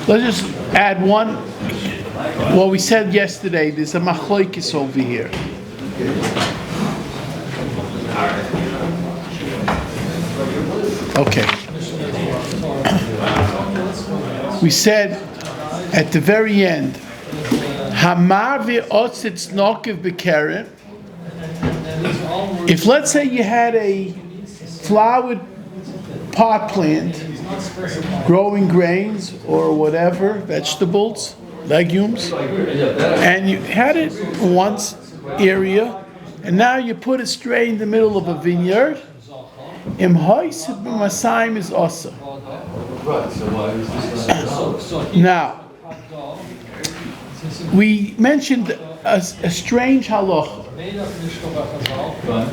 Let's just add one. What we said yesterday, there's a machloikis over here. Okay. We said at the very end, Hamarvi otzitz nokiv bekeren. If let's say you had a flowered pot plant growing grains or whatever, vegetables, legumes, and you had it in one area, and now you put it straight in the middle of a vineyard, im hoisid b'masayim is also. Now, we mentioned a strange halacha.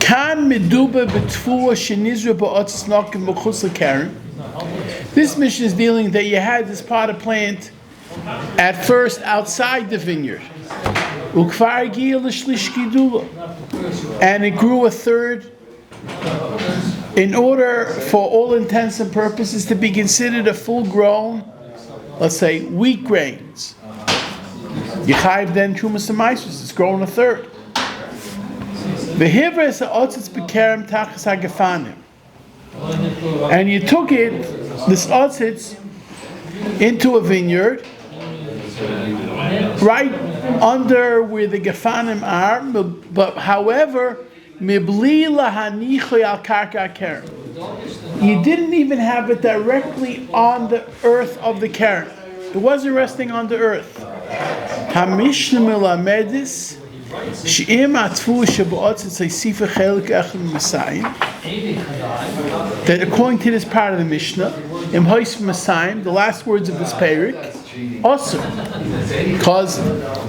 Kan meduba b'tfuah shenizra ba'otzis nokim b'chutz l'keren. This mission is dealing that you had this pot of plant at first outside the vineyard, and it grew a third. In order for all intents and purposes to be considered a full-grown, let's say wheat grains, Yechayiv then Trumas Maisus, it's grown a third. And you took it, this otzitz, into a vineyard, right under where the gefanim are, but however, mibli lahanichoy al karka keren. You didn't even have it directly on the earth of the keren. It wasn't resting on the earth. HaMishna milamedis she'im atfu shebu'otzitz seisifa chelik echad Masayim. That according to this part of the Mishnah, im hois Masayim, the last words of this parak, also, because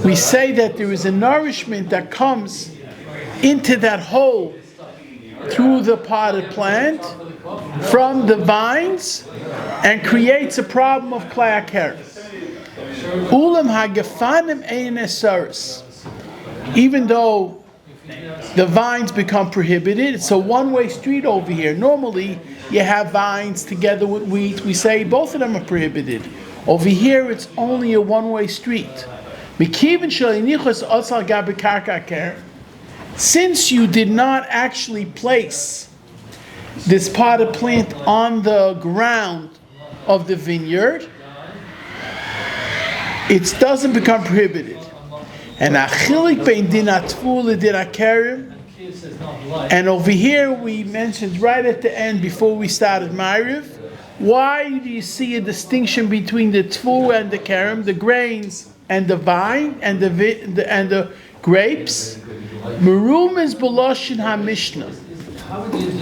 we say that there is a nourishment that comes into that hole through the potted plant from the vines and creates a problem of klei hakeren. Ulam hagafanim ein esaris. Even though the vines become prohibited, it's a one-way street over here. Normally, you have vines together with wheat. We say both of them are prohibited. Over here, it's only a one-way street. Since you did not actually place this potted plant on the ground of the vineyard, it doesn't become prohibited. And over here we mentioned right at the end before we started Ma'ariv, why do you see a distinction between the tfu and the kerem, the grains and the vine and the grapes? Merum is beloshin ha-Mishna,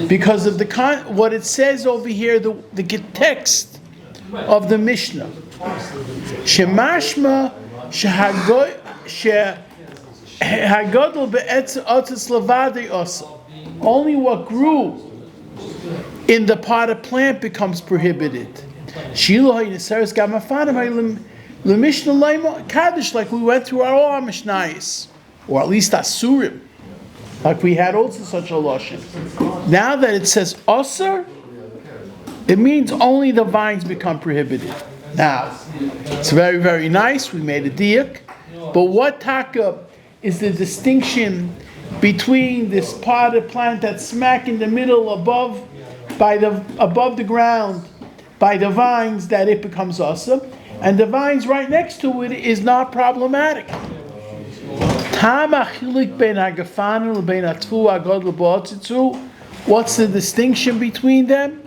because of what it says over here, the text of the Mishnah. Shemashma shehagodol be'etz otzis lavadi osa. Only what grew in the potted plant becomes prohibited. Like we went through all our Mishnayos, or at least Asurim, like we had also such a lashon. Now that it says Osir, it means only the vines become prohibited. Now, it's very, very nice. We made a diak, but what taka is the distinction between this potted plant that's smack in the middle above the ground by the vines that it becomes awesome, and the vines right next to it is not problematic. What's the distinction between them?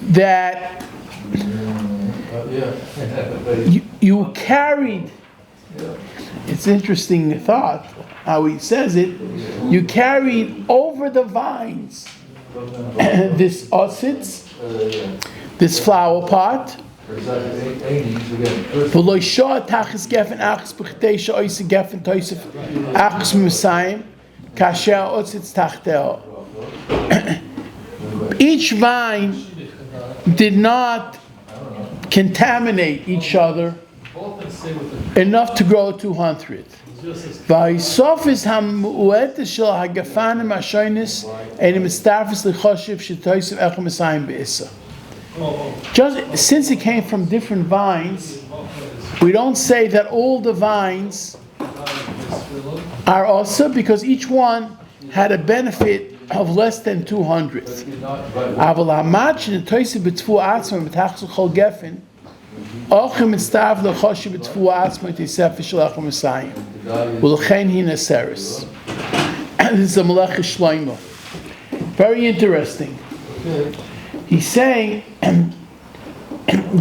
That you carried, it's interesting thought how he says it, you carried over the vines this ossets, this flower pot, each vine did not contaminate each other enough to grow 200. Va'isofis hamu'etes shel hagafanim hashonis enim mitztarfes lechoshev shetoysev echad mesayim be'issa. Just since it came from different vines, we don't say that all the vines are also, because each one had a benefit of less than 200. Aval hamach shetoysev b'tfu atzma b'tachzul chol gefen ochem mitztarf lechoshev b'tfu atzma tisef shel echad mesayim. Ulchen hi neseres. This is a Melech Shlomo. Very interesting. He's saying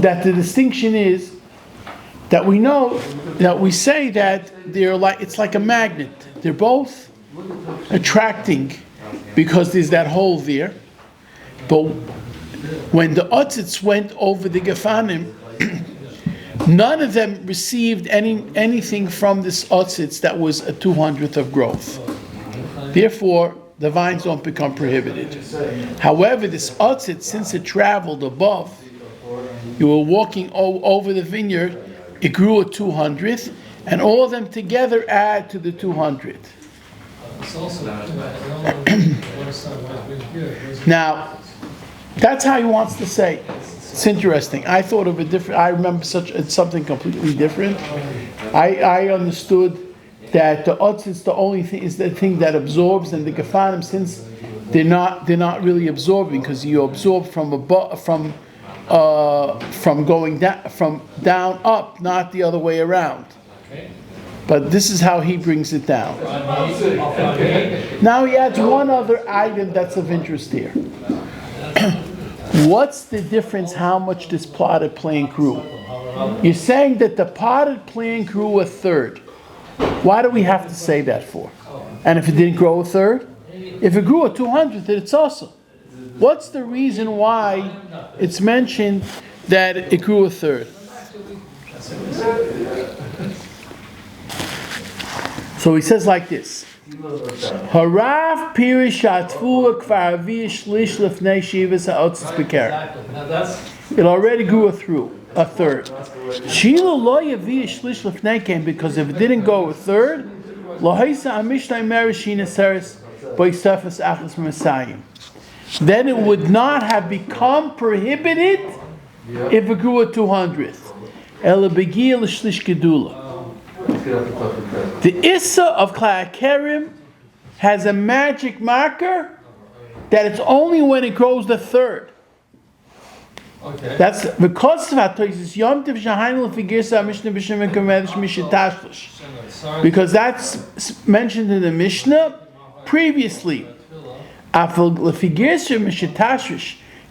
that the distinction is that we know that we say that they're like, it's like a magnet. They're both attracting because there's that hole there. But when the otzitz went over the gefanim, none of them received anything from this otzitz that was a 200th of growth. Therefore, the vines don't become prohibited. However, this otzitz, since it traveled above, you were walking over the vineyard, it grew a 200th, and all of them together add to the 200. Now, that's how he wants to say. It's interesting. I thought of a different. I remember something completely different. I understood that the otzitz, the only thing, is the thing that absorbs, and the gefanim, since they're not really absorbing, because you absorb from going down, from down up, not the other way around. But this is how he brings it down. Now he adds one other item that's of interest here. What's the difference how much this potted plant grew? You're saying that the potted plant grew a third. Why do we have to say that for? And if it didn't grow a third? If it grew a 200th, it's also. What's the reason why it's mentioned that it grew a third? So he says like this. Harav pirish atfu kvarvi shlish lefnei shivas ha'otzis beker. It already grew a third. Shilo lo yavi shlish lefnei came, because if it didn't go a third, lo haisa amishna merishina seres boisefes achas mesayim. Then it would not have become prohibited if it grew a 200th. Ela begia l'shlish gedula. The Issa of Kilayim has a magic marker that it's only when it grows the third. Okay. That's because because that's mentioned in the Mishnah previously.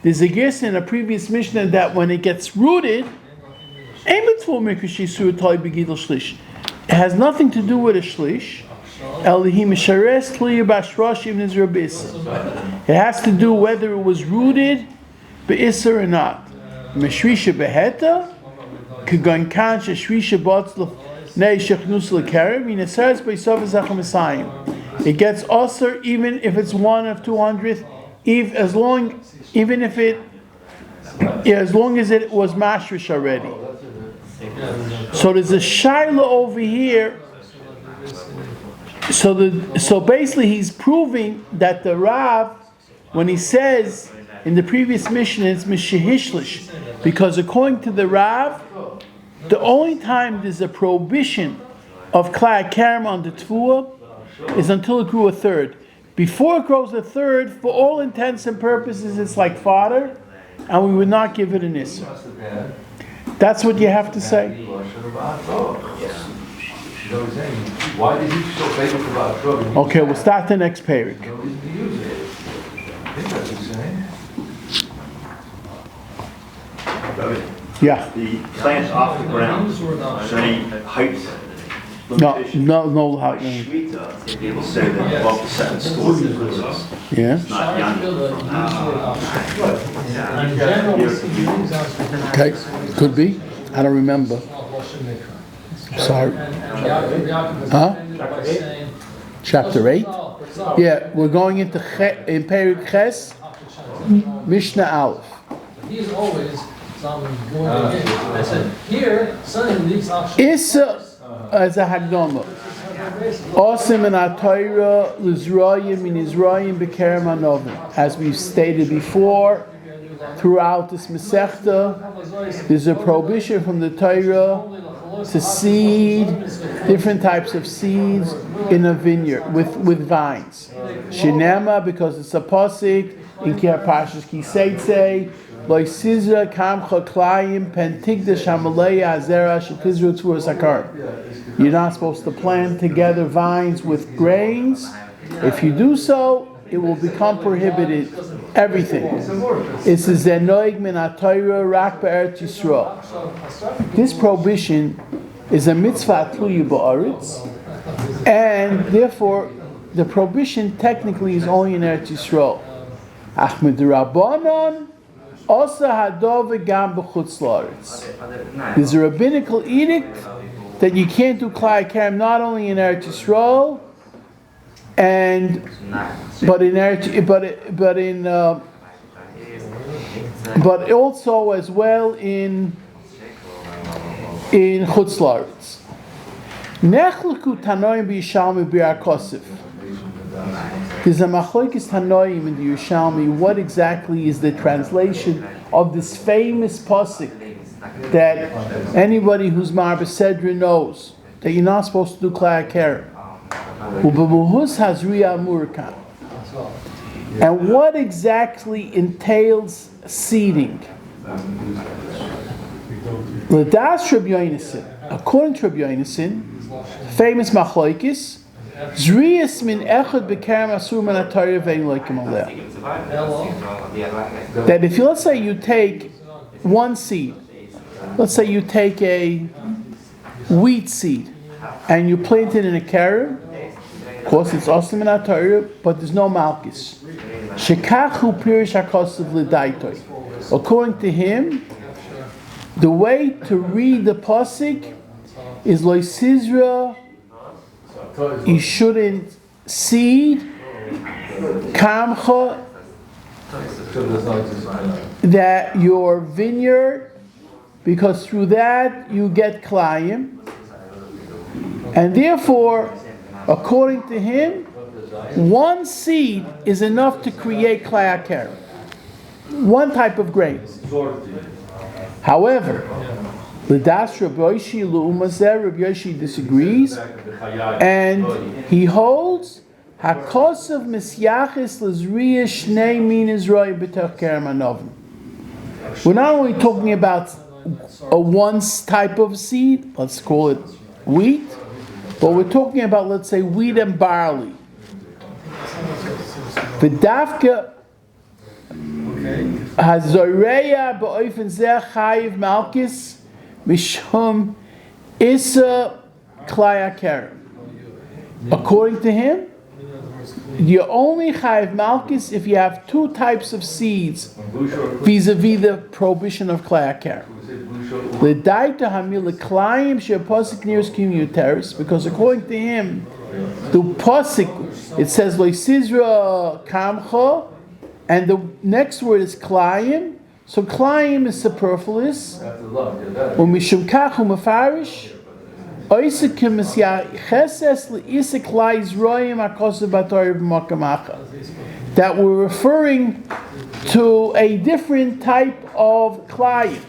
There's a guess in a previous Mishnah that when it gets rooted, it has nothing to do with a shlish. It has to do whether it was rooted be'isser or not. Meshrisha beheta, kagon kan sheshrisha botzl nei shechnus lekarim, yinesares beisov zachamesayim. It gets usher even if it's one of 200th, as long as it was mashrish already. So there's a shaila over here. So basically he's proving that the Rav, when he says in the previous mission it's mishahishlish, because according to the Rav, the only time there's a prohibition of Kilayim on the Tfuah is until it grew a third. Before it grows a third, for all intents and purposes, it's like fodder, and we would not give it an issur. That's what you have to say. Okay, we'll start the next parak. Yeah. The plants off the ground, is there any height? No height. Shmita, people say that above the second story Yeah. it's not Okay, could be. I don't remember. Sorry. Huh? Chapter 8? Yeah, we're going into in Perik Ches, Mishna Aleph. He's always I said, here, Sonny leaves off. Issa as a Hagdama. Osim and Atayra Lizrayim in Israel Bekerem Anovim. As we've stated before, throughout this Masechta, there's a prohibition from the Torah to seed different types of seeds in a vineyard with vines. Shinema, because it's a pasuk in Kiar Pashas Kiseitse, Loi Sizra Kamcha Kilayim Pentigda Shamaleya Azera Shetizru Tzvur Sakar. You're not supposed to plant together vines with grains. If you do so, it will become prohibited. Everything. It's a zenoig min atayra rak be'eretz Yisrael. This prohibition is a mitzvah tluya ba'aretz, and therefore the prohibition technically is only in Eretz Yisrael. Achmed Rabbanon also hadov v'gam b'chutz la'aretz. There's a rabbinical edict that you can't do klai karam not only in Eretz Yisrael, but also as well in Chutz La'aretz. Nechleku Tanoim b'Yishalmi b'Yar Kosef. There's a machlokes Tanoim in the Yerushalmi. What exactly is the translation of this famous pasuk that anybody who's Marba Sedra knows that you're not supposed to do klai karam? And what exactly entails seeding? According to Rebbe Yonason, famous machlokes, Zriyas min echad b'kerem asur min atayra ve'in loikim aleh. That if you, let's say you take one seed, let's say you take a wheat seed and you plant it in a kerem. Of course, it's awesome in our Torah, but there's no malchus. Shekachu pirish hakosav l'daitoi. According to him, the way to read the pasuk is loy sizra. You shouldn't seed kamcha that your vineyard, because through that you get Kilayim, and therefore, according to him, one seed is enough to create klai karam, one type of grain. However, l'das Rabbi Yoshi l'umazer, Rabbi Yoshi disagrees, and he holds hakosav misyachis l'zriya shnei min Israel b'tach karam anovim. We're not only talking about a one type of seed, let's call it wheat, but we're talking about, let's say, wheat and barley. V'dafka hazoreya ba'ofen zeh chayiv malkis mishum isa klai karam. According to him, you only chayiv malkis if you have two types of seeds vis-a-vis the prohibition of klai karam. L'daita hamila Kilayim she'apasik nears kiyum, because according to him, the pasuk it says lo sizra kamcha, and the next word is Kilayim. So Kilayim is superfluous. Umishum kachu mafarish oisik misyacheses leisik lais royim akosav b'Torah b'makam achad. That we're referring to a different type of Kilayim.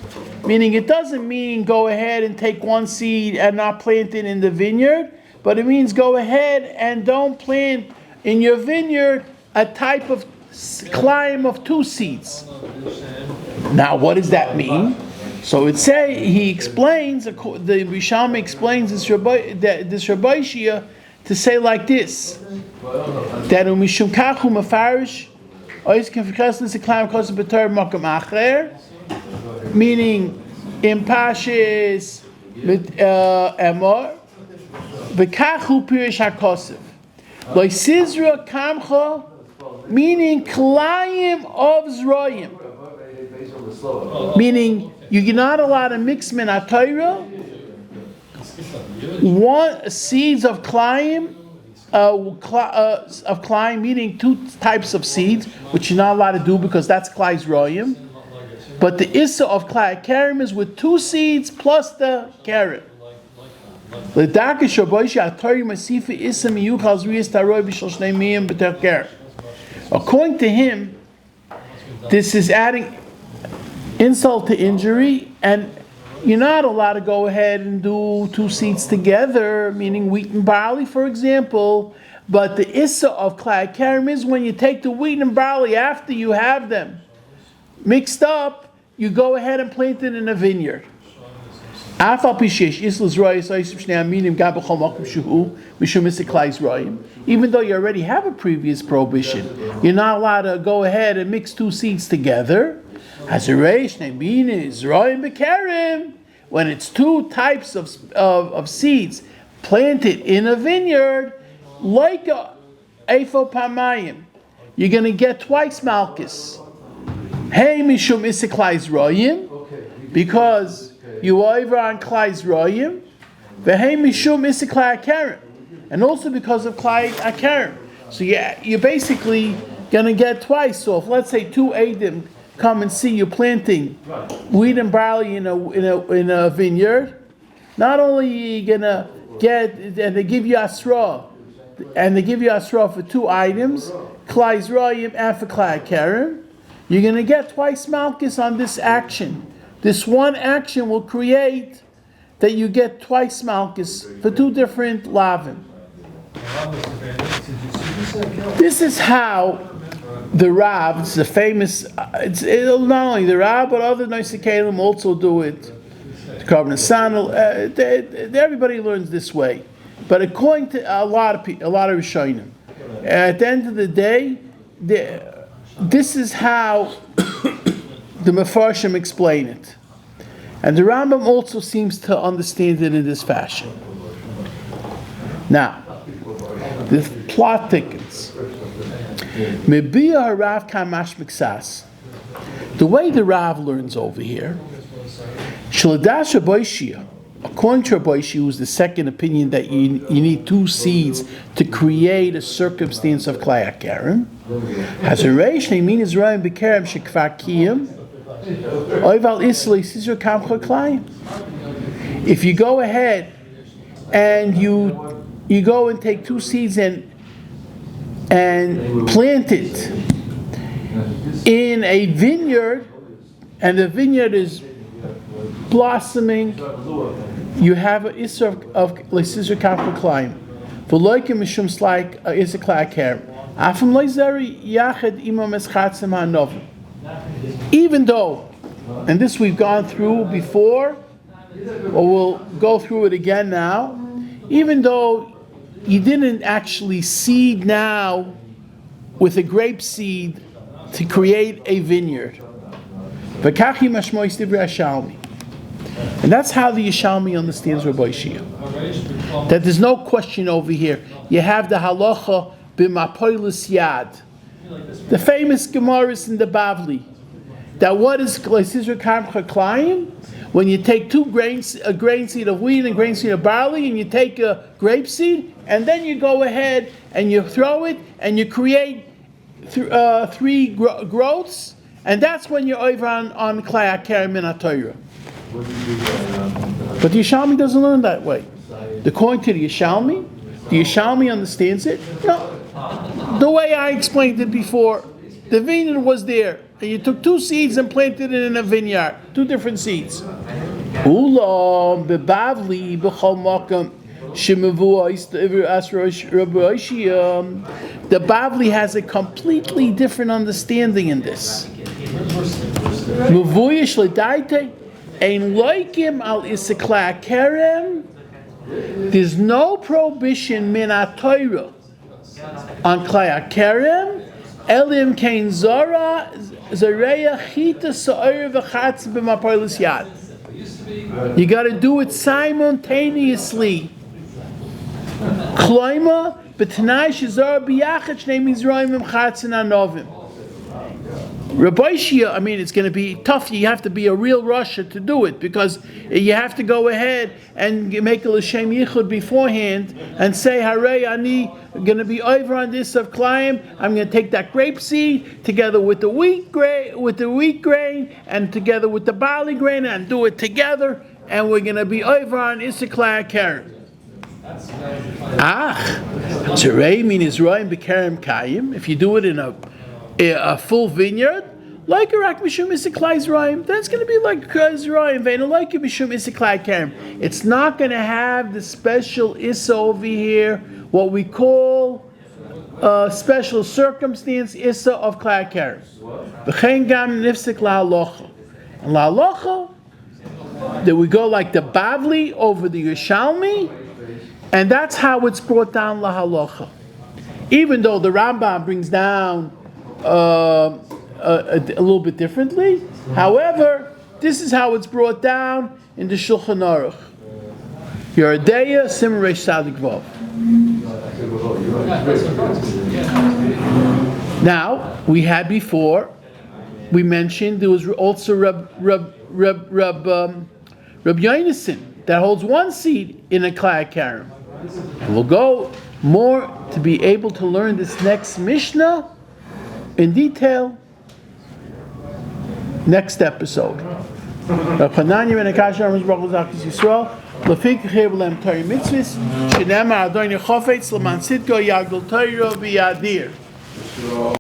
Meaning it doesn't mean go ahead and take one seed and not plant it in the vineyard, but it means go ahead and don't plant in your vineyard a type of Kilayim of two seeds. Now what does that mean? So he explains, the Risham explains this Rabbi Shia to say like this, that umishum kachu mafarish oiskim fiches l'siklayim kosav b'Torah b'makam acher, meaning in Pashas Emor v'kachu pirish hakosav lo sizra kamcha, meaning Kilayim of Zroyim, meaning you're not allowed to mix min atayra one seeds of Kilayim meaning two types of seeds, which you're not allowed to do because that's Klai Zroyim. But the issa of klai karim is with 2 seeds plus the carrot. According to him, this is adding insult to injury, and you're not allowed to go ahead and do 2 seeds together, meaning wheat and barley, for example. But the issa of klai karim is when you take the wheat and barley after you have them mixed up, you go ahead and plant it in a vineyard. Even though you already have a previous prohibition, you're not allowed to go ahead and mix 2 seeds together. When it's 2 types of seeds planted in a vineyard, like a Eifo Pamayim, you're going to get twice Malchus. Hey Mishum Isiklais Royim, because you are over on Klais Royim, V'hei Mishum Isiklai Akarim, and also because of Klai Akarim. So you're basically going to get twice. So if let's say 2 Adim come and see you planting wheat and barley in a vineyard, not only are you going to get, and they give you Asra, for 2 items, Klais Royim and for Klai Akarim, you're going to get twice Malchus on this action. This one action will create that you get twice Malchus for 2 different lavim. This is how the Rav, it's a famous, it's not only the Rav, but other Noisikalim also do it. The Carbon Sanel, everybody learns this way. But according to a lot of Rishonim, at the end of the day, this is how the Mefarshim explain it. And the Rambam also seems to understand it in this fashion. Now, the plot thickens. The way the Rav learns over here, according to Rabbi Shia, who's the second opinion that you need 2 seeds to create a circumstance of Klai Akarim, has a reish neimin Israel bekerem shekvar kiyim oival isli sizur kam choklayim. If you go ahead and you go and take 2 seeds and plant it in a vineyard, and the vineyard is blossoming, you have an isser of sizur kam choklayim. V'loikim mishum slaik isser klai akarim. Even though, and this we've gone through before, or we'll go through it again now, even though you didn't actually seed now with a grape seed to create a vineyard. And that's how the Yishalmi understands Rabbi Shia. That there's no question over here. You have the halacha b'mapoilus yad, the famous Gemaras in the Bavli. That what is Sizur Kam Chaklayim? When you take 2 grains, a grain seed of wheat and a grain seed of barley, and you take a grape seed, and then you go ahead and you throw it, and you create 3 growths, and that's when you're over on Klai Akarim in HaTorah. But the Yishalmi doesn't learn that way. According to the Yishalmi understands it. No, the way I explained it before, the vineyard was there, and you took 2 seeds and planted it in a vineyard, 2 different seeds. Ulam bebavli b'chol makam shemevuos the Bavli has a completely different understanding in this. Mevuyish l'daite ein loikim al isikla kerem. There's no prohibition min HaTorah on Klai Akarim, elim kein zora zareya chita sa'ir v'chatz b'mapoilus yad. You got to do it simultaneously. Kloima b'tanai shezara b'yachat shnei mizrayim v'chatz anovim. Rabbi Shia, I mean, it's going to be tough. You have to be a real Russia to do it because you have to go ahead and make a L'Shem Yichud beforehand and say, Harei Ani, going to be over on this of Kilayim. I'm going to take that grape seed together with the wheat grain, and together with the barley grain and do it together, and we're going to be over on Issa Kilayim Karen. Tzarei min Israel b'Kerem Kayim. If you do it in a full vineyard, like a rak mishum isiklai Zerayim, then it's going to be like Zerayim. Ve'ena like mishum isiklai Kerem. It's not going to have the special issa over here, what we call special circumstance issa of klai Kerem. V'chein gam nifsik la'alocha. And la'alocha, that we go like the Bavli over the Yerushalmi. And that's how it's brought down lahalocha. Even though the Rambam brings down a little bit differently, however, this is how it's brought down in the Shulchan Aruch. Yeredeya Simon Reish Tzadik Vav. Now we had before. We mentioned there was also Reb Yonason that holds one seed in a Klai Karim. We'll go more to be able to learn this next Mishnah in detail next episode.